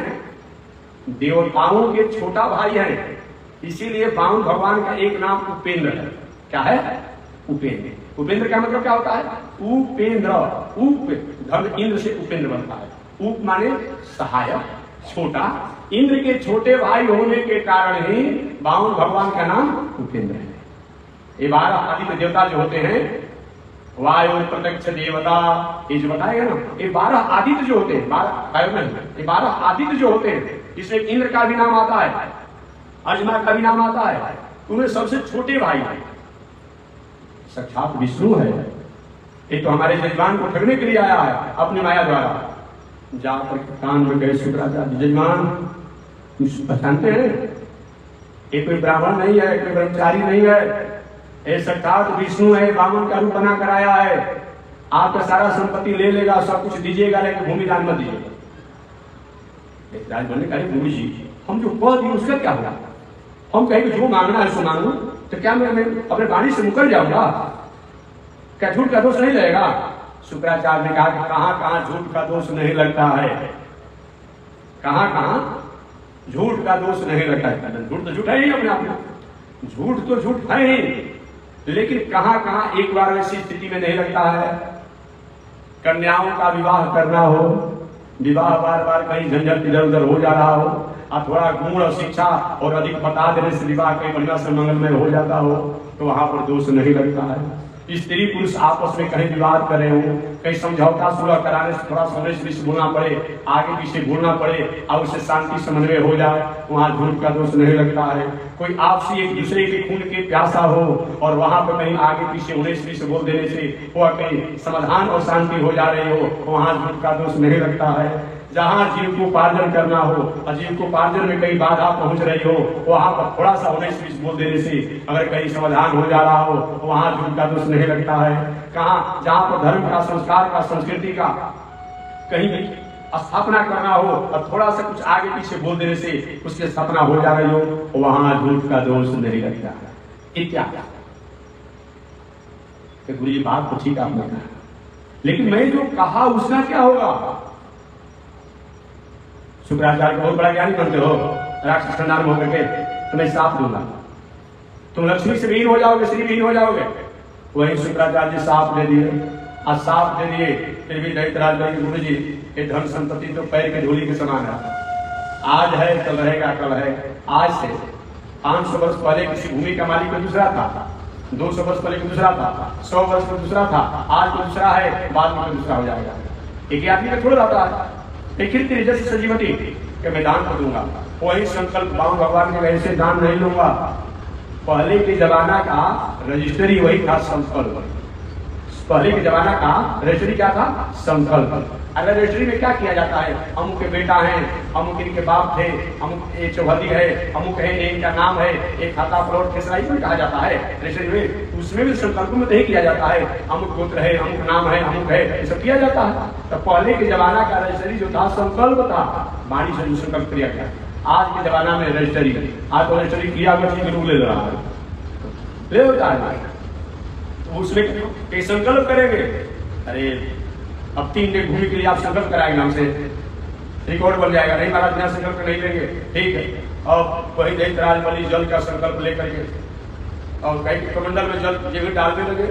देवताओं के छोटा भाई है, इसीलिए बावन भगवान का एक नाम उपेंद्र है। क्या है? उपेंद्र। उपेंद्र का मतलब क्या होता है? उपेंद्र, उप धर्म इंद्र से उपेंद्र बनता है। उप माने सहायक, छोटा, इंद्र के छोटे भाई होने के कारण ही बावन भगवान का नाम उपेंद्र है। ये 12 आदित्य देवता जो होते हैं, वायु प्रत्यक्ष देवता, ये जो बताएगा ना, ये 12 आदित्य जो होते हैं, 12 आदित्य जो होते हैं, इसमें इंद्र का भी नाम आता है, अजमा का भी नाम आता है, उनमें सबसे छोटे भाई है साक्षात विष्णु है। ये तो हमारे जजमान को ठगने के लिए आया है अपनी माया द्वारा। जाकर कान में गए शुक्राचार्य, जजमान पहचानते हैं ये कोई ब्राह्मण नहीं है, कोई ब्रह्मचारी नहीं है, ये साक्षात विष्णु है, बामन का रूप बना कर आया है, आपका सारा संपत्ति ले लेगा, सब कुछ दीजिएगा, लेकिन भूमि दान मत दीजिएगा। राजभवन ने कहा गुरु जी हम जो कह दिए उसका क्या होगा? हम कहेंगे जो मांगना है सो मांगो, तो क्या मैं अपने वाणी से मुकर जाऊंगा? क्या झूठ का दोष नहीं लगेगा? शुक्राचार्य ने कहा कि कहां कहां झूठ का दोष नहीं लगता है, कहां कहां झूठ का दोष नहीं लगता है। झूठ तो झूठ है ही अपने आप में, झूठ तो झूठ है ही, लेकिन कहां कहां एक बार ऐसी स्थिति में नहीं लगता है। कन्याओं का विवाह करना हो, विवाह बार बार कहीं झंझट इधर उधर हो जा रहा हो, और थोड़ा गुण और शिक्षा और अधिक बता देने से विवाह कहीं बढ़िया से मंगलमय हो जाता हो, तो वहां पर दोष नहीं लगता है। स्त्री पुरुष आपस में कहीं विवाद कर रहे हो, कहीं समझौता सुलह कराने से थोड़ा समझ बोलना पड़े, आगे पीछे बोलना पड़े और उससे शांति समन्वय हो जाए, वहां झूठ का दोष नहीं लगता है। कोई आपसी एक दूसरे के खून के प्यासा हो और वहां पर कहीं आगे पीछे उन्हें से बोल देने से वह कहीं समाधान और शांति हो जा रही हो, वहां झूठ का दोष नहीं लगता है। जहां जीव को पार्जन करना हो और जीव को पार्जन में कहीं बाधा पहुंच रही हो, वहां पर थोड़ा सा उन्हें बोल देने से अगर कहीं समाधान हो जा रहा हो, तो वहां झूठ का दोष नहीं लगता है। कहाँ जहां पर धर्म का, संस्कार का, संस्कृति का कहीं भी स्थापना करना हो और थोड़ा सा कुछ आगे पीछे बोल देने से उसकी स्थापना हो जा रही हो, वहां झूठ का दोष नहीं लगता है। इत्यादि गुरु जी बात तो ठीक आपने कहा, लेकिन मैं जो कहा उसका क्या होगा? शुक्राचार्य बहुत बड़ा ज्ञानी बनते हो, राक्षस खंडार में होकर के तुम्हें साफ दूंगा, तुम लक्ष्मी से विहीन हो जाओगे, श्री विहीन हो जाओगे। वही शुक्राचार्य साफ दे दिए, और साफ दे दिए, फिर भी दैत्यराज गुरु जी ये धन संपत्ति तो पैर के धूली के समान है, आज है कल रहेगा, कल है। आज से 500 वर्ष पहले किसी भूमि का मालिक दूसरा था, 200 वर्ष पहले दूसरा था, 100 वर्ष में दूसरा था, आज तो दूसरा है, बाद में दूसरा हो जाएगा। एक आदमी का थोड़ा रहता है, लेकिन तेरे जैसे सजीवती के मैं दान कर दूंगा, वही संकल्प बावन भगवान के वैसे दान नहीं लूंगा। पहले के जमाना का रजिस्ट्री वही था, संकल्प पहले के जमाना का रजिस्ट्री क्या था? संकल्प। अगर रजिस्ट्री में क्या किया जाता है, अमुक के बेटा है, अमुक इनके बाप थे, अमुक ये चौहदी है, अमुक है, इनका नाम है, एक खाता प्लॉट खेसराई में कहा जाता है रजिस्ट्री में। उसमें भी संकल्प में नहीं किया जाता है, अमुक गोत्र है, अमुक नाम है, अमुक है, ये सब किया जाता है। तो पहले के जमाना का रजिस्ट्री जो था संकल्प था, बाणी से जो संकल्प किया गया। आज के जमाना में रजिस्ट्री, आज तो रजिस्ट्री किया हुआ चीज जरूर ले रहा है, ले होता है, तो उसमें संकल्प करेंगे। अरे अब 3 दिन भूमि के लिए आप संकल्प कराएंगे हमसे, रिकॉर्ड बन जाएगा। नहीं महाराज बिना संकल्प नहीं लेंगे, ठीक है। अब वही दैतराज बलि जल का संकल्प लेकर के और कहीं कमंडल में जल जगह डालने लगे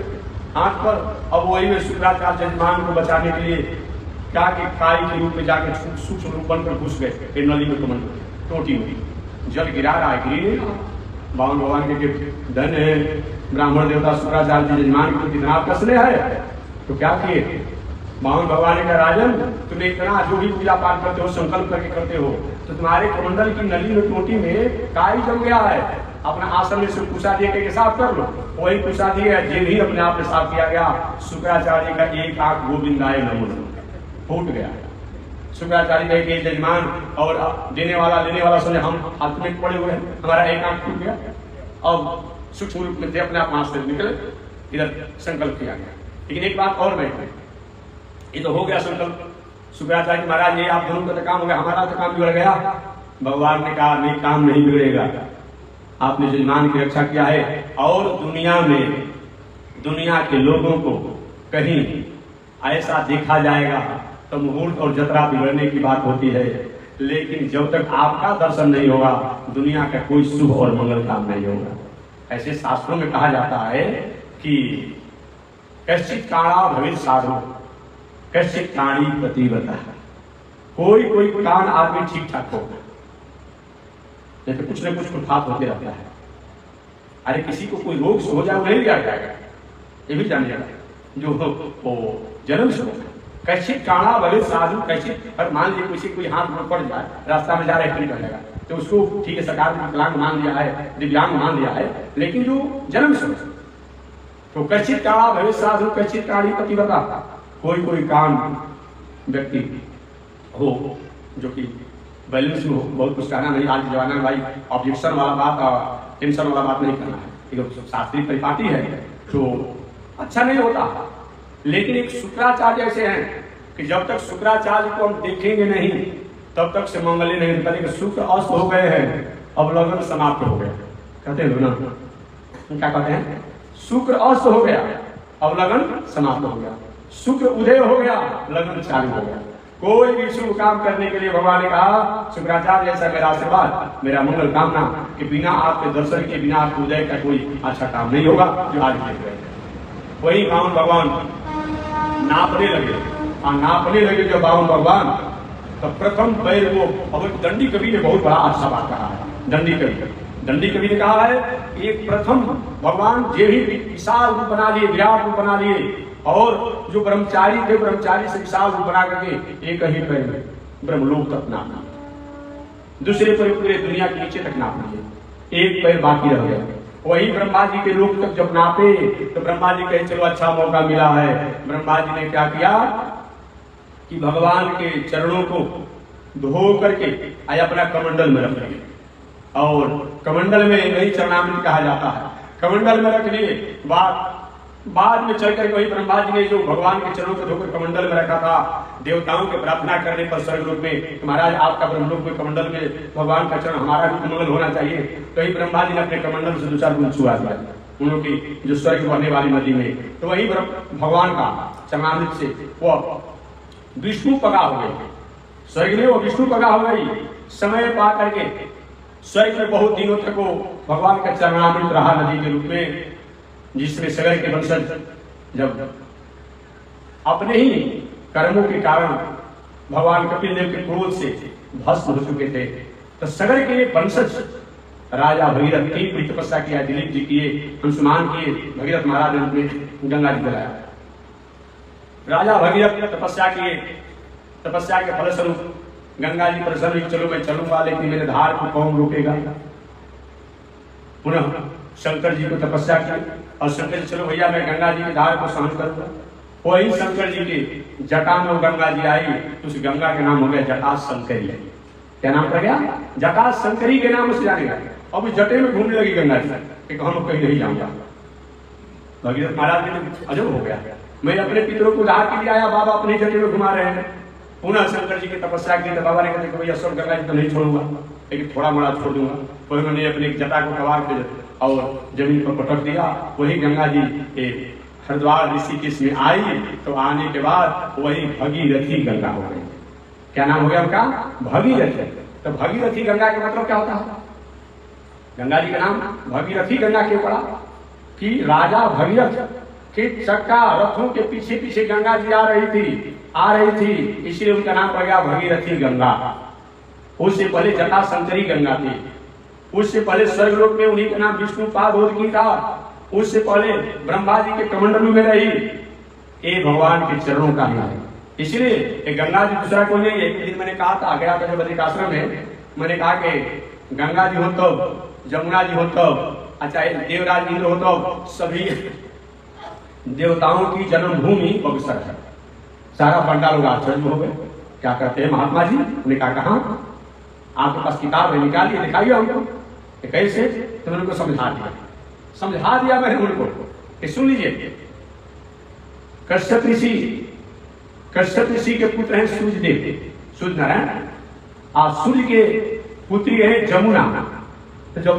हाथ पर। अब वही में शुक्राचार्य जजमान को बचाने के लिए क्या कि खाई के रूप में जाकर सूक्ष्म रूप बनकर घुस गए नली में, कमंडल टोटी में जल गिरा रहा है, गिरी नहीं रहा। बावन भगवान के धन है, ब्राह्मण देवता शुक्राचार्य जजमान को कितना कसने है, तो क्या किए? बावन भगवान ने कहा राजन तुम इतना जो भी पूजा पाठ करते हो संकल्प करके करते हो, तो तुम्हारे कमंडल की नली में टोटी में काई जम गया है, अपना आसन में से कुशा दिए के साफ कर लो। वही कुशा दिए जेल ही अपने आप में साफ किया गया। शुक्राचार्य का एक आंख गोविंदाय नमो फूट गया। शुक्राचार्य कहे कि जजमान और देने वाला लेने वाला समझे हम हाथ में पड़े हुए हैं, हमारा एक आंख टूट गया। अब सूक्ष्म रूप में थे अपने आप हाथ से निकले, इधर संकल्प किया गया। लेकिन एक बात और बैठे, ये तो हो गया संकल्प। शुक्राचार्य महाराज ये आप दोनों का तो काम हो गया, हमारा तो काम बिगड़ गया। भगवान ने कहा नहीं, काम नहीं बिगड़ेगा, आपने जजमान की रक्षा किया है और दुनिया में दुनिया के लोगों को कहीं ऐसा देखा जाएगा तो मुहूर्त और जतरा बिगड़ने की बात होती है, लेकिन जब तक आपका दर्शन नहीं होगा दुनिया का कोई शुभ और मंगल काम नहीं होगा। ऐसे शास्त्रों में कहा जाता है कि कश्चित काणा भविष्य साधु कश्चित काणी प्रतिव्रता, कोई कोई कान आदमी ठीक ठाक होगा, नहीं तो कुछ न कुछ उत्पात होते रहता है। अरे किसी को कोई रोग हो जाए नहीं लिया जाएगा, ये भी जानिएगा, जो वो जन्म से होगा। कैसे काणा भले साधु कैसे, और मान लीजिए किसी कोई हाथ में पड़ जाए, रास्ता में जा रहा है कर जाएगा, तो उसको ठीक है सरकार ने विकलांग मान लिया है, दिव्यांग मान लिया है, लेकिन जो जन्म से तो कैसे काणा भले साधु कैसे काणी प्रतिव्रता, कोई कोई काम व्यक्ति हो जो कि बैलेंस में हो। बहुत कुछ कहना नहीं आज जमाना में भाई, ऑब्जेक्शन वाला बात, टेंशन वाला बात नहीं करना है। एक शास्त्रीय परिपाटी है तो अच्छा नहीं होता, लेकिन एक शुक्राचार्य ऐसे हैं कि जब तक शुक्राचार्य को हम देखेंगे नहीं तब तक से मंगल नहीं करेंगे। शुक्र अस्त हो गए हैं, अब लगन समाप्त हो गया, कहते हैं ना, क्या कहते हैं? शुक्र अस्त हो गया, अब लगन समाप्त हो गया। शुक्र उदय हो गया, लगन चालू हो गया। कोई भी शुभ काम करने के लिए भगवान ने कहा शुक्राचार्य ऐसा मेरा आशीर्वाद, मेरा मंगल कामना कि बिना आपके दर्शन के, बिना आपके उदय का कोई अच्छा काम नहीं होगा जो आज देख रहे हैं। वही बावन भगवान नापने लगे, नापने लगे जब बावन भगवान, तो प्रथम पैर वो, अब दंडी कवि ने बहुत बड़ा अच्छा बात कहा है। दंडी कवि ने कहा है एक प्रथम भगवान जे ही विशाल रूप बना लिए, विराट रूप बना लिए, और जो ब्रह्मचारी थे ब्रह्मचारी से विशाल रूप बना करके एक ही पैर में ब्रह्मलोक तक नापना, दूसरे पैर पूरे दुनिया के नीचे तक नाप लिए, एक पैर बाकी रह गया। वही ब्रह्मा जी के लोक तक जब नापे तो ब्रह्मा जी कहे चलो अच्छा मौका मिला है। ब्रह्मा जी ने क्या किया कि भगवान के चरणों को धो करके अपना कमंडल में रख लिए, और कमंडल में नहीं चरणामृत कहा जाता है, कमंडल में रख लिए। बाद में चलकर वही ब्रह्मा जी ने जो भगवान के चरणों को धोकर कमंडल में रखा था, देवताओं के प्रार्थना करने पर स्वर्गलोक में महाराज आपका ब्रह्मलोक में कमंडल में भगवान का चरण, हमारा भी मंगल होना चाहिए। तो ही ब्रह्मा जी ने अपने कमंडल से 2-4 गुण छुआ दिया उन लोग की जो स्वर्ग बहने वाली नदी में। तो वही भगवान का चरणामृत से वो विष्णु पगा हो गई, स्वर्ग में वो विष्णु पगा हो गई। समय पा करके स्वर्ग में बहुत दिनों तक वो भगवान का चरणामृत रहा नदी के रूप में, जिसमें सगर के वंशज जब अपने ही कर्मों के कारण भगवान कपिल देव के क्रोध से भस्म हो चुके थे, तो सगर के वंशज राजा भगीरथ की तपस्या किया, दिलीप जी किए, अंशुमान किए, भगीरथ महाराज ने उन्हें गंगा जी बुलाया। राजा भगीरथ तपस्या किए, तपस्या के फलस्वरूप गंगा जी प्रसन्न, चलो मैं चलूंगा लेकिन मेरे धार को कौन रोकेगा। पुनः शंकर जी को तपस्या की और शंकर जी चलो भैया मैं गंगा जी की धार को सहन करूंगा। वही शंकर जी की जटा में गंगा जी आई तो उस गंगा का नाम हो गया जटा शंकरी। क्या नाम पड़ गया? जटा शंकरी के नाम से जानेगा। अब जटे में घूमने लगी गंगा जी कि हम कहीं नहीं जाऊंगा। भगीरथ महाराज ने अजब हो गया, मैं अपने पितरों को उधार के लिए आया, बाबा अपने जटे में घुमा रहे हैं। पुनः शंकर जी की तपस्या की तो बाबा ने कहा भैया सब गंगा जी तो नहीं छोड़ूंगा, लेकिन थोड़ा मोड़ा छोड़ दूंगा। तो उन्होंने अपनी जटा को कबार के और जमीन पर पटक दिया। वही गंगा जी हरिद्वार ऋषिकेश में आई तो आने के बाद वही भगीरथी गंगा हो गई। क्या नाम हो गया उनका? भगीरथी। तो भगीरथी गंगा का मतलब क्या होता है? गंगा जी का नाम भगीरथी गंगा क्यों पड़ा कि राजा भगीरथ के चक्का रथों के पीछे पीछे गंगा जी आ रही थी, इसलिए उनका नाम पड़ गया भगीरथी गंगा। उससे पहले जटा शंकरी गंगा थी, उससे पहले स्वर्गलोक में उन्हीं का नाम विष्णुपाद की था, उससे पहले ब्रह्मा जी के कमंडलू में रही। ये भगवान के चरणों का नाम है, इसलिए गंगा जी दूसरा कोई नहीं है। एक दिन मैंने कहा था गया था बद्रिक आश्रम में, मैंने कहा कि गंगा जी हो तो, जमुना जी हो तो, अच्छा देवराज इंद्र हो तो, सभी देवताओं की जन्मभूमि बक्सर है। सारा पंडा लोग आश्चर्य हो गए, क्या करते हैं महात्मा जी? उन्होंने कहा कहाँ आपके पास किताब है, निकालिए दिखाइए हमको। कैसे? तो मैंने उनको समझा दिया मैंने उनको कि सुन लीजिए, कश्यप ऋषि के पुत्र हैं सूर्य नारायण, और सूर्य के पुत्री है जमुना। तो जब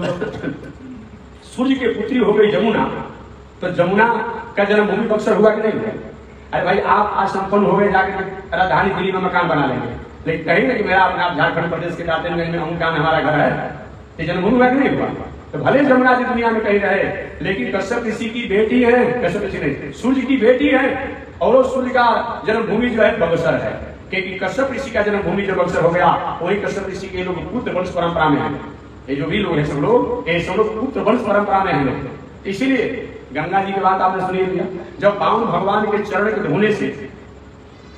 सूर्य के पुत्री हो गई जमुना, तो जमुना का जन्म भूमि बक्सर हुआ कि नहीं हुआ? अरे भाई आप आज संपन्न हो गए, जाकर राजधानी दिल्ली में मकान बना लेंगे, लेकिन कहेंगे कि मेरा अपना झारखंड प्रदेश के राजेंद्रगंज में अमुकान हमारा घर है, ये जन्मभूमि हुआ कि नहीं हुआ? तो भले जमुना जी दुनिया में कहीं रहे, लेकिन कश्यप ऋषि की बेटी है, कश्यप ऋषि नहीं सूर्य की बेटी है, और सूर्य का जन्मभूमि जो है बक्सर है। क्योंकि कश्यप ऋषि का जन्मभूमि जो बक्सर हो गया, वही कश्यप ऋषि के लोग पुत्र वंश परंपरा में है। ये जो भी लोग हैं सब लोग पुत्र वंश परंपरा में है लोग। इसीलिए गंगा जी की बात आपने सुनी लिया, जब बावन भगवान के चरण के धोने से,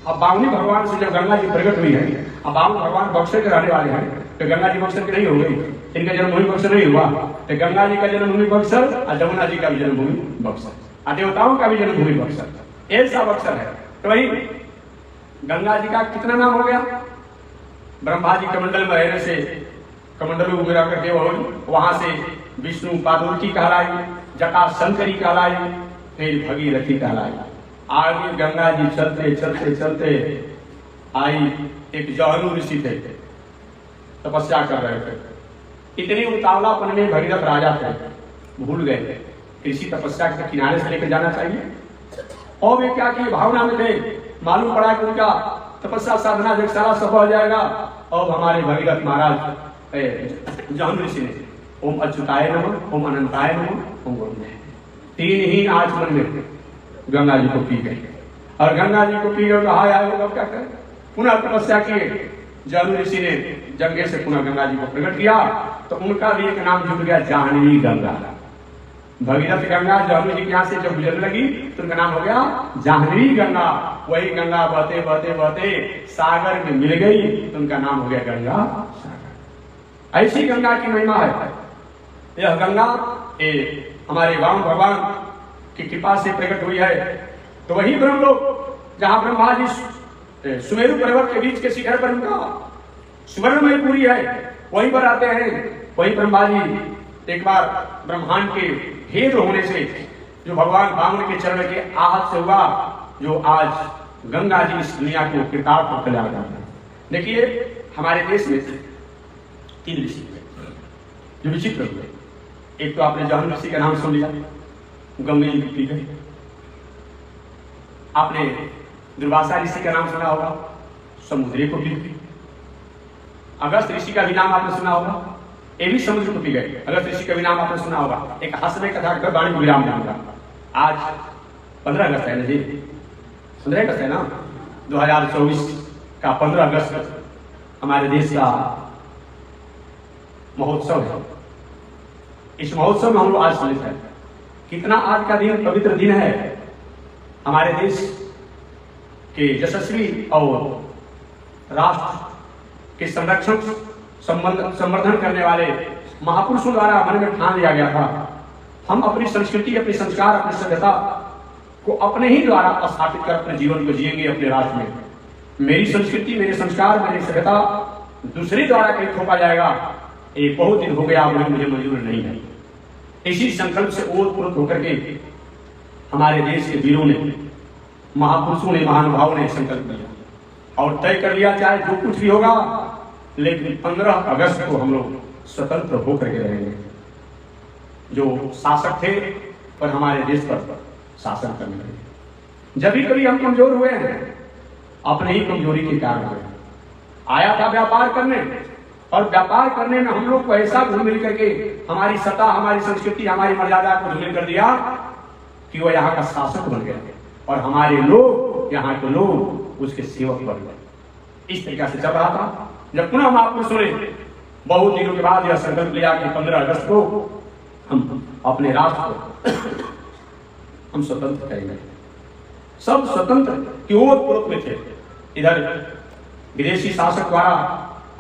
अब बावनी भगवान से जब गंगा जी प्रकट हुई है, अब बावन भगवान बक्सर के रहने वाले हैं, तो गंगा जी बक्सर की नहीं हो गई, इनका जन्मभूमि बक्सर नहीं हुआ। तो गंगा जी का जन्मभूमि बक्सर और जमुना जी का भी जन्मभूमि बक्सर, और देवताओं का भी जन्मभूमि बक्सर, ऐसा बक्सर है। तो वही गंगा जी का कितना नाम हो गया? ब्रह्मा जी कमंडल में रहने से कमंडलू में रह करके वहां से विष्णु पादुकी कहलाई, जटा शंकरी कहलाई, फिर भगीरथी कहलाई। आगे गंगा जी चलते चलते चलते आई, एक जहलू ऋषि थे, तपस्या कर रहे थे। इतने उतावलापन में भगीरथ राजा थे, भूल गए ऋषि तपस्या के किनारे से लेकर जाना चाहिए, और वे क्या की भावना में थे। मालूम पड़ा कि उनका तपस्या साधना जब सारा सफल हो जाएगा, और हमारे भगीरथ महाराज जहलू ऋषि ने ओम अच्युताय नमः, ओम अनंताय नमः, ओम गोविंदाय, तीन ही आचमन में गंगा जी को पी गए। और गंगा जी को पी गए तो हाय हाय होगा, क्या करें? पुनः तपस्या किए, जहलू ऋषि ने जंगे से पुनः गंगा जी को प्रकट किया, तो उनका भी एक नाम जुड़ गया, जाह्नवी गंगा। भगीरथ गंगा जहलू जी के यहाँ से जब गुजरने लगी तो उनका नाम हो गया जाह्नवी गंगा। वही गंगा बहते बहते बहते सागर में मिल गई तो उनका नाम हो गया गंगा सागर। ऐसी गंगा की महिमा है। यह गंगा हमारे वामन भगवान की कृपा से प्रकट हुई है। तो वही ब्रह्मलोक जहाँ ब्रह्मा जी सुमेरु पर्वत के बीच के शिखर पर उनका सुवर्णमय पुरी है, वहीं पर आते हैं। वही ब्रह्मा जी एक बार ब्रह्मांड के भेद होने से जो भगवान वामन के चरण के आहत से हुआ, जो आज गंगा जी इस दुनिया को कृतार्थ कर जाता है। देखिए हमारे देश में 3 ऋषि जो विचित्र हुए। एक तो आपने जहलू ऋषि का नाम सुन लिया, गंगा जी पी गई। आपने दुर्वासा ऋषि का नाम सुना होगा, समुद्र को पी गई। अगस्त ऋषि का भी नाम आपने सुना होगा, ये भी समुद्र को पी गए। अगस्त ऋषि का भी नाम आपने सुना होगा। एक हंसने कथा कर वाणी को विराम दूंगा। आज 15 अगस्त है ना जी, 15 अगस्त है ना, 2024 का 15 अगस्त हमारे देश का महोत्सव है। इस महोत्सव में हम लोग आज सम्मिलित हैं। कितना आज का दिन पवित्र दिन है। हमारे देश के यशस्वी और राष्ट्र के संरक्षण संवर्धन करने वाले महापुरुषों द्वारा मन में ठान लिया गया था हम अपनी संस्कृति, अपने संस्कार, अपनी सभ्यता को अपने ही द्वारा स्थापित कर अपने जीवन को जिएंगे अपने राष्ट्र में। मेरी संस्कृति, मेरे संस्कार, मेरी सभ्यता दूसरे द्वारा कहीं थोपा जाएगा, ये बहुत दिन हो गया, मुझे मंजूर नहीं है। इसी संकल्प से ओतप्रोत होकर के हमारे देश के वीरों ने, महापुरुषों ने, महानुभावों ने संकल्प लिया और तय कर लिया, चाहे जो कुछ भी होगा, लेकिन 15 अगस्त को हम लोग स्वतंत्र होकर के रहेंगे। जो शासक थे पर हमारे देश पर शासन करने लगे। जब भी कभी हम कमजोर हुए हैं, अपने ही कमजोरी के कारण हुए। आया था व्यापार करने, और व्यापार करने में हम लोग को ऐसा घुलमिल करके हमारी सत्ता, हमारी संस्कृति, हमारी मर्यादा को घुलमिल कर दिया कि वो यहाँ का शासक बन गया और हमारे लोग, यहाँ के लोग उसके सेवक बन गए। इस तरीका से चल रहा था। जब पुनः महापुरुषों ने बहुत दिनों के बाद यह संकल्प लिया कि 15 अगस्त को हम अपने राष्ट्र को हम स्वतंत्र करेंगे। सब स्वतंत्र की ओर में थे। इधर विदेशी शासक द्वारा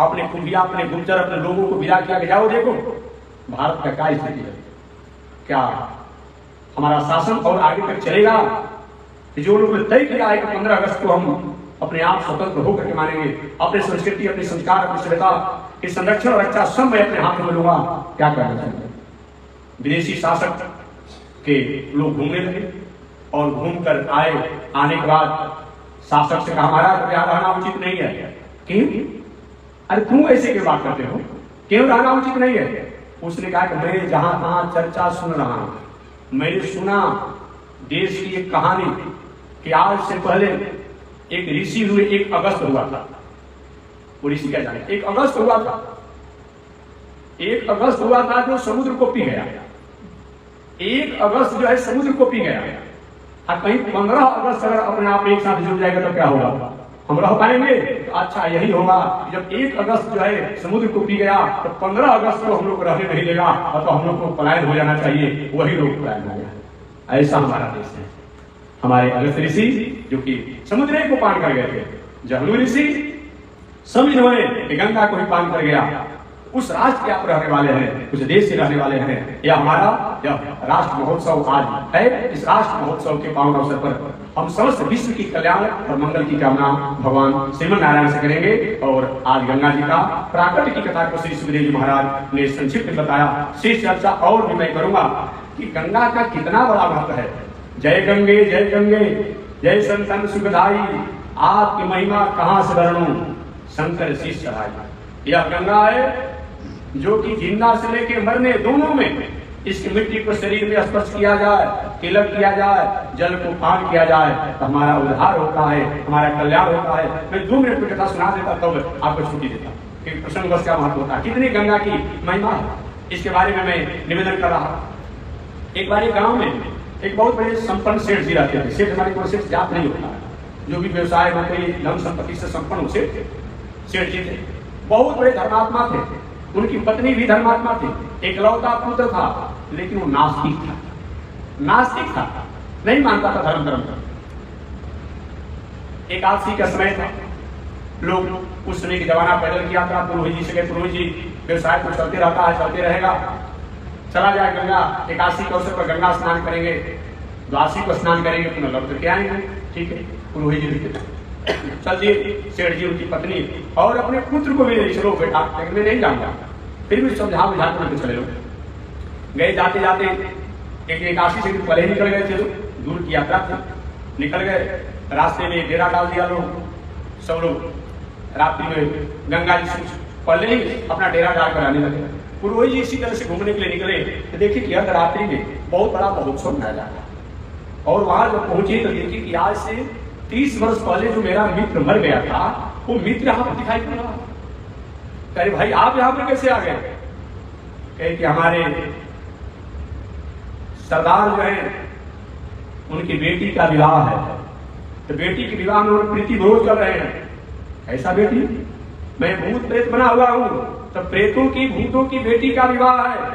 अपने खुफिया, अपने गुप्तचर, अपने लोगों को विदा किया कि जाओ देखो भारत का क्या स्थिति है, क्या हमारा शासन और आगे तक चलेगा। जो लोगों ने तय किया है कि 15 अगस्त को हम अपने आप स्वतंत्र होकर के मानेंगे, अपने संस्कृति, अपने संस्कार, अपनी सभ्यता के संरक्षण और रक्षा सब मैं अपने हाथ में लूंगा, क्या करना चाहिए। विदेशी शासक के लोग घूमने लगे और घूमकर आने के बाद शासक से कहा, महाराज यहाँ रहना उचित नहीं है। क्यों? अरे क्यों ऐसे की बात करते हो, क्यों रहना उचित नहीं है? उसने कहा कि मैं जहां तहां चर्चा सुन रहा हूं, मैंने सुना देश की एक कहानी कि आज से पहले एक ऋषि हुए, 1 अगस्त हुआ था। वो ऋषि क्या जाने, 1 अगस्त हुआ था, 1 अगस्त हुआ था जो समुद्र को पी गया। 1 अगस्त जो है समुद्र को पी गया। और कहीं 15 अगस्त अगर अपने आप एक साथ जुड़ जाएगा तो क्या होगा, हम रह पाएंगे? तो अच्छा यही होगा, जब 1 अगस्त जो है समुद्र को पी गया तो 15 अगस्त को हम लोग रहने नहीं देगा, और तो हम लोग को पलायन हो जाना चाहिए। वही लोग पलायन हो गया। ऐसा हमारा देश है। हमारे अगस्त ऋषि जो कि समुद्र को पान कर गए थे, जहनु ऋषि समझ हुए गंगा को ही पान कर गया। उस राष्ट्र के आप रहने वाले हैं, उस देश से रहने वाले हैं। यह हमारा राष्ट्र महोत्सव आज है। इस राष्ट्र महोत्सव के पावन अवसर पर हम समस्त विश्व की कल्याण और मंगल की कामना भगवान श्रीमन नारायण से करेंगे। और आज गंगा जी का प्राकट्य की कथा को श्री सुखदेव जी महाराज ने संक्षिप्त में बताया। शेष चर्चा और भी मैं करूंगा कि गंगा का कितना बड़ा महत्व है। जय गंगे जय गंगे, जय संतन सुखदाई, आपकी महिमा कहाँ से वर्णूं, शंकर शीश चढ़ाई। यह गंगा है जो कि जिंदा से लेके मरने दोनों में इसकी मिट्टी को शरीर में स्पर्श किया जाए, तिलक किया जाए, जल को पान किया जाए तो हमारा उद्धार होता है, हमारा कल्याण होता है। मैं 2 मिनट की कथा सुना देता तब आपको छुट्टी देता कि प्रसंग बस क्या महत्व होता है, कितनी गंगा की महिमा है, इसके बारे में मैं निवेदन कर रहा। एक बार एक गाँव में एक बहुत बड़े संपन्न सेठ जी रहते थे। सेठ हमारे को सेठ जात नहीं होता है, जो भी व्यवसाय नौकरी धन संपत्ति से संपन्न सेठ जी थे। बहुत बड़े धर्मात्मा थे। उनकी पत्नी भी धर्मात्मा थी। एकलौता पुत्र था, लेकिन वो नास्तिक था। नास्तिक था, नहीं मानता था धर्म। एकादशी का समय था। लोग उस समय की जमाना पैदल किया था। पुरोहित जी से कहे, पुरोहित जी व्यवसाय तो चलते रहता है, चलते रहेगा, चला जाए गंगा, एकादशी के अवसर पर गंगा स्नान करेंगे, द्वादशी को स्नान करेंगे, पुनः लौट करके आएंगे। ठीक है, पुरोहित जी चल दिए। सेठ जी उनकी पत्नी और अपने पुत्र को भी चलो बेटा, लेकिन मैं नहीं जाऊंगा। फिर भी समझा बुझा कर चले लोग गए। जाते जाते एक एकादशी से पहले निकल गए थे, दूर की यात्रा थी। निकल गए, रास्ते में डेरा डाल दिया लोग। सब लोग रात्रि में गंगा जी से पहले ही अपना डेरा डाल कर आने लगे। पुरोहित जी इसी तरह से घूमने के लिए निकले तो देखिए कि रात्रि में बहुत बड़ा महोत्सव मनाया जा रहा है। और वहां जब पहुंचे तो देखिए कि आज से 30 वर्ष पहले जो मेरा मित्र मर गया था, वो मित्र यहाँ पर दिखाई पड़ रहा। अरे भाई आप यहाँ पर कैसे आ गए? कहे कि हमारे सरदार जो है उनकी बेटी का विवाह है, तो बेटी के विवाह में प्रीति विरोध कर रहे हैं। ऐसा बेटी, मैं भूत प्रेत बना हुआ हूं, तो प्रेतों की भूतों की बेटी का विवाह है,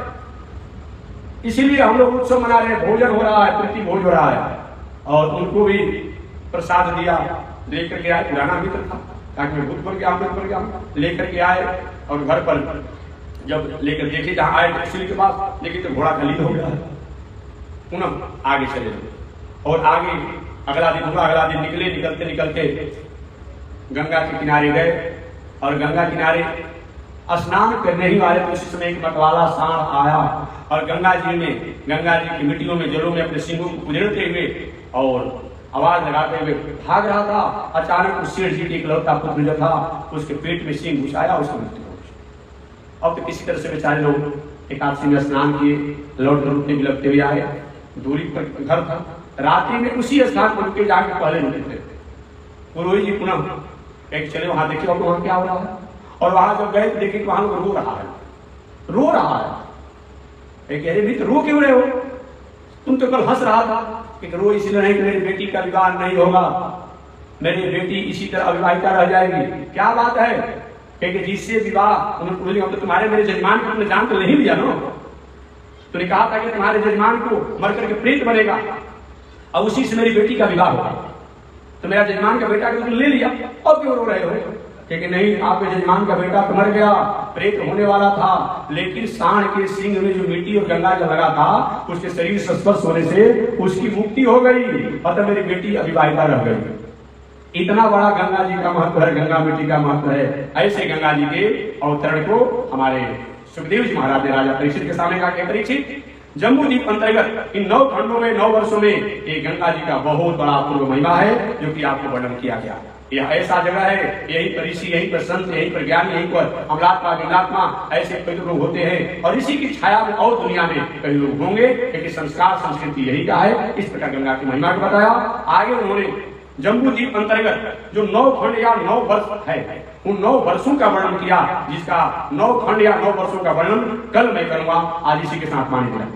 इसीलिए हम लोग उत्सव मना रहे हैं, भोजन हो रहा है, प्रीति भोज हो रहा है। और उनको भी प्रसाद दिया, लेकर के आए। पुराना मित्र था, ताकि मैं भूत बन गया, लेकर के आए। और घर पर जब लेकर देखे, जहाँ आए शिव के पास देखे तो घोड़ा खलीद हो गया। पुनः आगे चले और आगे अगला दिन हुआ, अगला दिन निकले, निकलते निकलते गंगा के किनारे गए और गंगा किनारे स्नान करने ही वाले तो उसी समय एक मतवाला सांड आया और गंगा जी की मिट्टियों में जलों में अपने सिंगों को उजड़ते हुए और आवाज लगाते हुए भाग रहा था। अचानक उस सेठ जी के इकलौता पुत्र जो था उसके पेट में सिंह घुसाया, उसकी मृत्यु हो गई। अब तो किसी तरह से बेचारे लोग एकादशी में स्नान किए, लौट रुकते बिलकते हुए आए, दूरी पर घर था, रात्रि में उसी स्थान पर रुके, जाके पहले रुके थे। पुरोहित जी पुनः एक चले वहां देखे और वहां क्या हो रहा है, और वहां जब गए देखे कि वहां रो रहा है। एक अरे भी तो रो क्यों रहे हो, तुम तो कल हंस रहा था कि रो इसलिए नहीं कि मेरी बेटी का विवाह नहीं होगा, मेरी बेटी इसी तरह अविवाहिता रह जाएगी। क्या बात है कि जिससे विवाह उन्होंने तो तुम्हारे मेरे जजमान को तुमने जान तो नहीं लिया ना, तूने कहा था कि तुम्हारे जजमान को मर करके प्रेत बनेगा और उसी से मेरी बेटी का विवाह होगा, तो मेरा जजमान का बेटा तुमने ले लिया, और क्यों रो रहे हो? कि नहीं, आपके जजमान का बेटा तो मर गया, प्रेत होने वाला था, लेकिन सांड के सिंग में जो मिट्टी और गंगा जल लगा था उसके शरीर से स्पर्श होने से उसकी मुक्ति हो गई, अतः मेरी बेटी अविवाहिता रह गई। इतना बड़ा गंगा जी का महत्व है, गंगा मिट्टी का महत्व है। ऐसे गंगा जी के अवतरण को हमारे सुखदेव जी महाराज ने राजा परीक्षित के सामने कहा कि परीक्षित, जम्बू द्वीप अंतर्गत इन 9 खंडों में 9 वर्षों में एक गंगा जी का बहुत बड़ा पूर्व महिमा है जो कि आपको वर्णन किया गया। यह ऐसा जगह है, यहीं पर ऋषि, यहीं पर संत, यहीं पर ज्ञान, यहीं पर अमलात्मा विमलात्मा ऐसे कई लोग होते हैं, और इसी की छाया में और दुनिया में कई लोग होंगे, क्योंकि संस्कार संस्कृति यही का है। इस प्रकार गंगा की महिमा को बताया। आगे उन्होंने जम्बू द्वीप अंतर्गत जो 9 खंड या 9 वर्ष है, उन 9 वर्षों का वर्णन किया, जिसका 9 खंड या 9 वर्षों का वर्णन कल मैं करूंगा। आज इसी के साथ माने